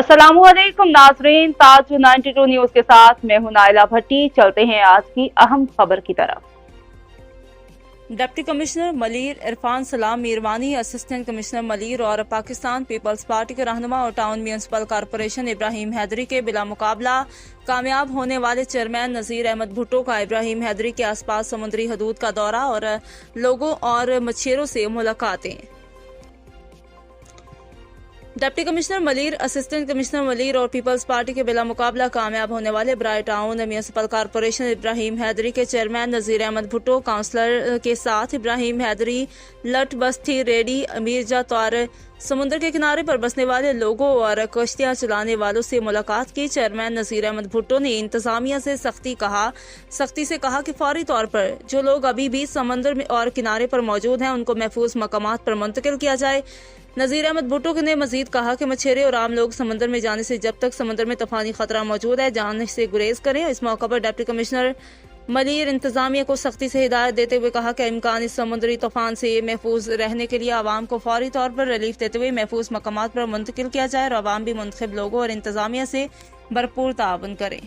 अस्सलामुअलैकुम नाजरीन, ताज 92 न्यूज के साथ मैं हूं नाइला भट्टी। चलते हैं आज की अहम खबर की तरफ। डिप्टी कमिश्नर मलीर इरफान सलाम मीरवानी, असिस्टेंट कमिश्नर मलीर और पाकिस्तान पीपल्स पार्टी के रहनुमा और town municipal corporation Ibrahim Haideri के बिला मुकाबला कामयाब होने वाले चेयरमैन नजीर अहमद भुट्टो का इब्राहिम हैदरी के आसपास समुद्री हदूद का दौरा और लोगों और मछेरों से मुलाकातें। Deputy commissioner Malir, assistant commissioner Malir और पीपल्स पार्टी के बिला मुकाबला कामयाब होने वाले ब्राई town municipal corporation Ibrahim Haideri के चेयरमैन नजीर अहमद भुट्टो, काउंसलर के साथ इब्राहिम हैदरी, लट बस्ती रेडी अमीरजात और समुद्र के किनारे पर बसने वाले लोगों और कश्तियां चलाने वालों से मुलाकात की। चेयरमैन नजीर अहमद भुट्टो ने इंतजामिया से सख्ती से कहा कि फौरी तौर पर जो लोग अभी भी समंदर में और किनारे पर मौजूद हैं उनको महफूज मकामात पर मुंतकिल किया जाए। नजीर अहमद भुट्टो ने मजीद कहा कि मछेरे और आम लोग समंदर में जाने से जब तक समंदर में तूफानी खतरा मौजूद है जाने से गुरेज करें। इस मौका पर डिप्टी कमिश्नर मलीर इंतजामिया को सख्ती से हिदायत देते हुए कहा कि इम्कानी समुद्री तूफान से महफूज रहने के लिए आवाम को फौरी तौर पर रिलीफ देते हुए महफूज मकामात पर मुंतकिल किया जाए और आवाम भी मुंतखब लोगों और इंतजामिया से भरपूर ताउन करें।